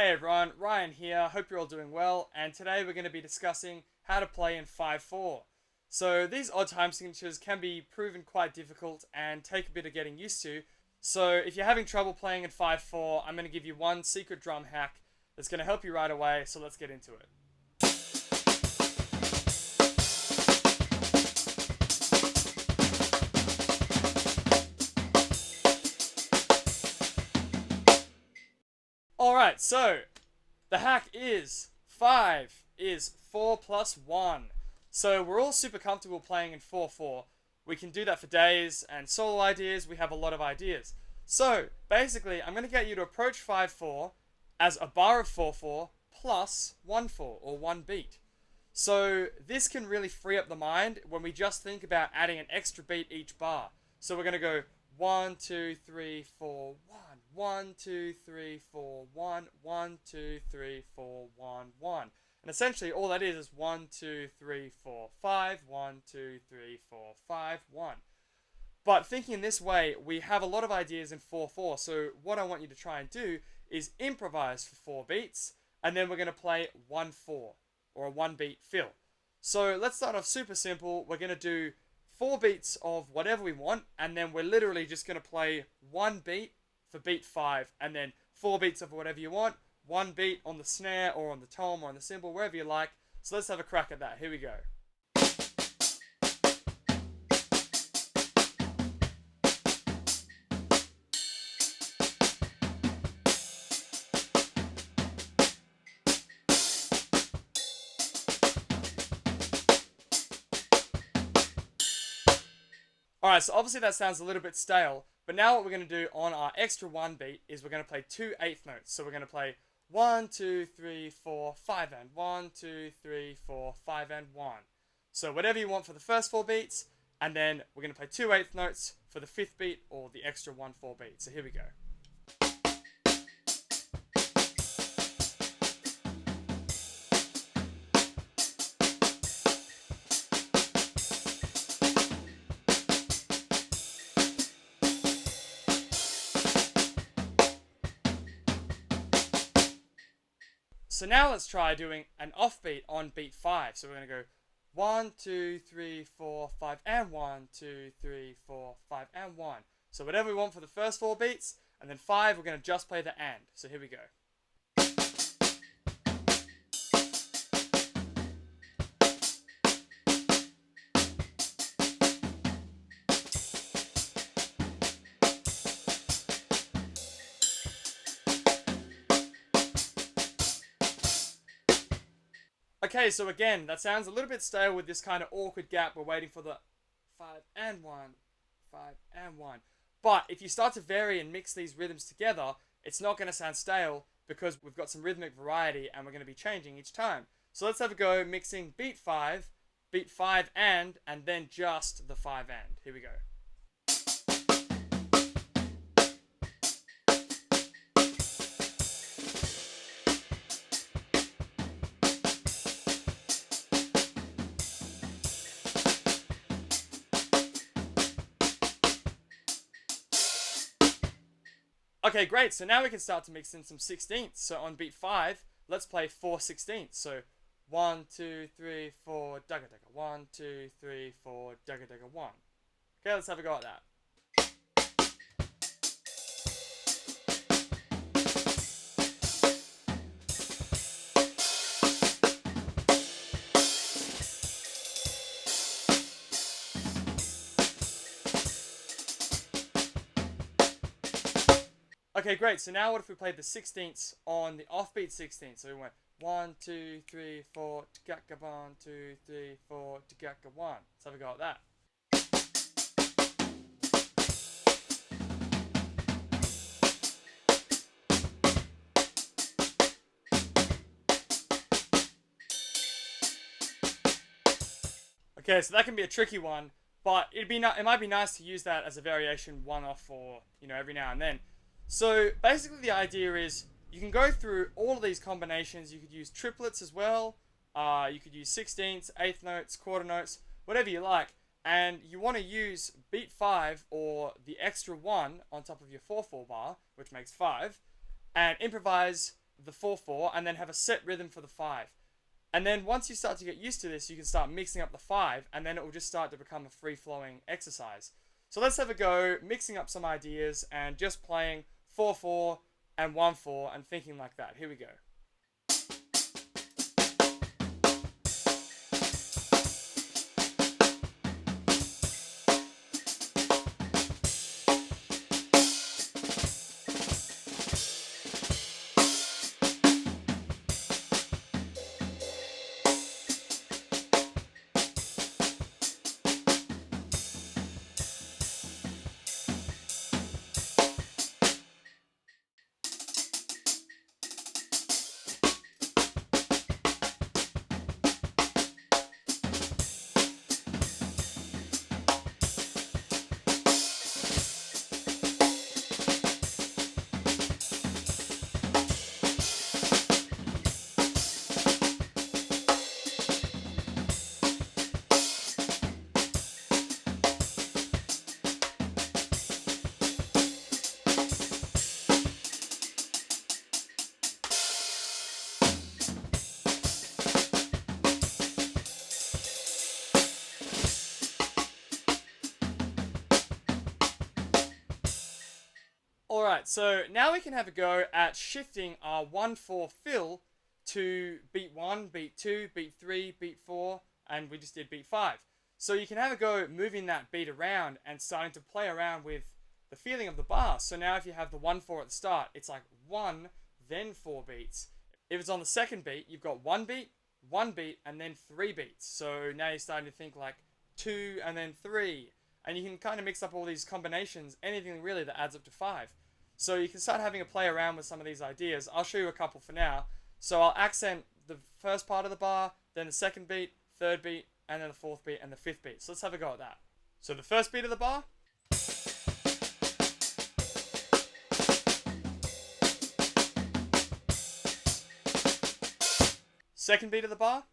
Hey everyone, Ryan here. Hope you're all doing well. And today we're going to be discussing how to play in 5/4. So these odd time signatures can be proven quite difficult and take a bit of getting used to. So if you're having trouble playing in 5/4, I'm going to give you one secret drum hack that's going to help you right away. So let's get into it. Alright, so the hack is 5 is 4 plus 1. So we're all super comfortable playing in 4/4. We can do that for days and solo ideas. We have a lot of ideas. So basically, I'm going to get you to approach 5/4 as a bar of 4/4 plus 1/4 or one beat. So this can really free up the mind when we just think about adding an extra beat each bar. So we're going to go 1, 2, 3, 4, 1, 1, 2, 3, 4, 1, 1, 2, 3, 4, 1, 1. And essentially all that is 1, 2, 3, 4, 5, 1, 2, 3, 4, 5, 1. But thinking in this way, we have a lot of ideas in 4/4. So what I want you to try and do is improvise for 4 beats, and then we're going to play 1/4 or a 1 beat fill. So let's start off super simple. We're going to do 4 beats of whatever we want, and then we're literally just going to play 1 beat for beat 5, and then 4 beats of whatever you want, 1 beat on the snare or on the tom or on the cymbal, wherever you like. So let's have a crack at that. Here we go. Alright, so obviously that sounds a little bit stale, but now what we're going to do on our extra 1 beat is we're going to play 2 eighth notes. So we're going to play 1, 2, 3, 4, 5 and 1, 2, 3, 4, 5 and 1. So whatever you want for the first 4 beats, and then we're going to play 2 eighth notes for the 5th beat or the extra 1/4 beat. So here we go. So now let's try doing an offbeat on beat 5. So we're going to go 1, 2, 3, 4, 5 and 1, 2, 3, 4, 5 and 1. So whatever we want for the first 4 beats, and then 5 we're going to just play the and. So here we go. Okay, so again, that sounds a little bit stale with this kind of awkward gap. We're waiting for the 5 and 1, 5 and 1. But if you start to vary and mix these rhythms together, it's not going to sound stale because we've got some rhythmic variety and we're going to be changing each time. So let's have a go mixing beat 5 and then just the 5 and. Here we go. Okay, great. So now we can start to mix in some 16ths. So on beat 5, let's play 4 16ths. So 1, 2, 3, 4, dugga dugga. 1, 2, 3, 4, dugga dugga 1. Okay, let's have a go at that. Okay, great. So now what if we played the 16ths on the offbeat 16th? So we went 1, 2, 3, 4, tgaka 1, 2, 3, 4, tgaka 1. Let's have a go at that. Okay, so that can be a tricky one, but it might be nice to use that as a variation one-off or, every now and then. So basically the idea is you can go through all of these combinations. You could use triplets as well. You could use 16ths, eighth notes, quarter notes, whatever you like. And you want to use beat 5 or the extra 1 on top of your 4/4 bar, which makes 5, and improvise the 4/4 and then have a set rhythm for the 5. And then once you start to get used to this, you can start mixing up the 5, and then it will just start to become a free-flowing exercise. So let's have a go mixing up some ideas and just playing 4/4 and 1/4 and thinking like that. Here we go. Alright, so now we can have a go at shifting our 1/4 fill to beat 1, beat 2, beat 3, beat 4, and we just did beat 5. So you can have a go moving that beat around and starting to play around with the feeling of the bar. So now if you have the 1/4 at the start, it's like 1, then 4 beats. If it's on the second beat, you've got 1 beat, and then 3 beats. So now you're starting to think like 2 and then 3. And you can kind of mix up all these combinations, anything really that adds up to 5. So you can start having a play around with some of these ideas. I'll show you a couple for now. So I'll accent the first part of the bar, then the second beat, third beat, and then the fourth beat and the fifth beat. So let's have a go at that. So the first beat of the bar. Second beat of the bar.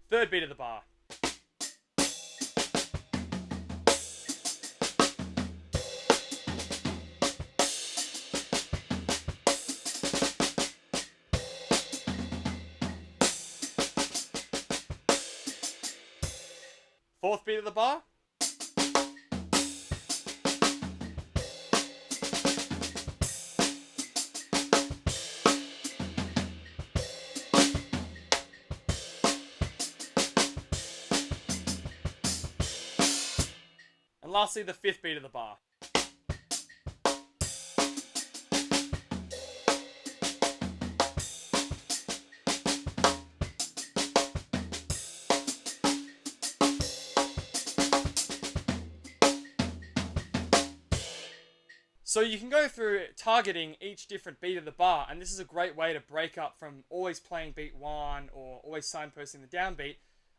Third beat of the bar. Fourth beat of the bar. And lastly, the fifth beat of the bar. So you can go through targeting each different beat of the bar, and this is a great way to break up from always playing beat 1 or always signposting the downbeat,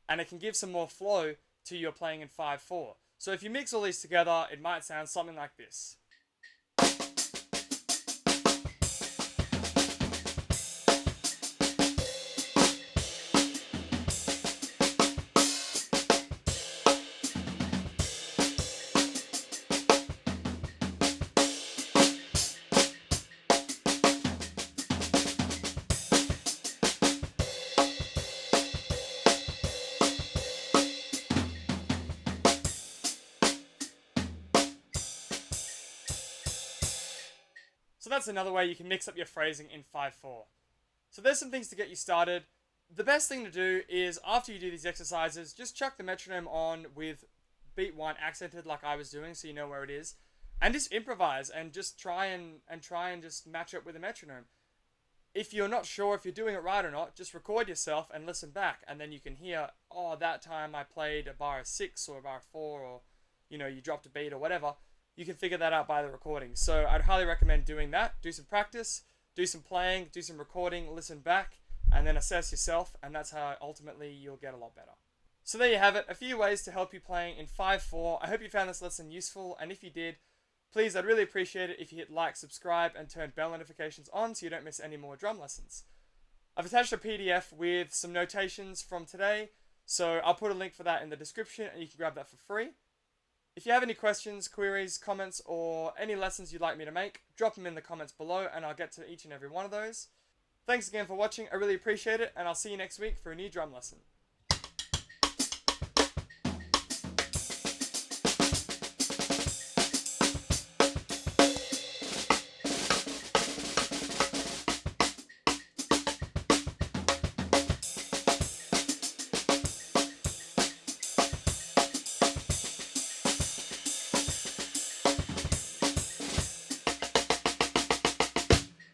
and it can give some more flow to your playing in 5/4. So if you mix all these together, it might sound something like this. So that's another way you can mix up your phrasing in 5/4. So there's some things to get you started. The best thing to do is after you do these exercises, just chuck the metronome on with beat 1 accented like I was doing so you know where it is. And just improvise and just try and just match it with a metronome. If you're not sure if you're doing it right or not, just record yourself and listen back. And then you can hear, oh, that time I played a bar of 6 or a bar of 4 or, you know, you dropped a beat or whatever. You can figure that out by the recording. So I'd highly recommend doing that. Do some practice, do some playing, do some recording, listen back, and then assess yourself, and that's how ultimately you'll get a lot better. So there you have it, a few ways to help you playing in 5/4. I hope you found this lesson useful, and if you did, Please, I'd really appreciate it if you hit like, subscribe, and turn bell notifications on so you don't miss any more drum lessons. I've attached a PDF with some notations from today, so I'll put a link for that in the description and you can grab that for free. If you have any questions, queries, comments, or any lessons you'd like me to make, drop them in the comments below and I'll get to each and every one of those. Thanks again for watching, I really appreciate it, and I'll see you next week for a new drum lesson.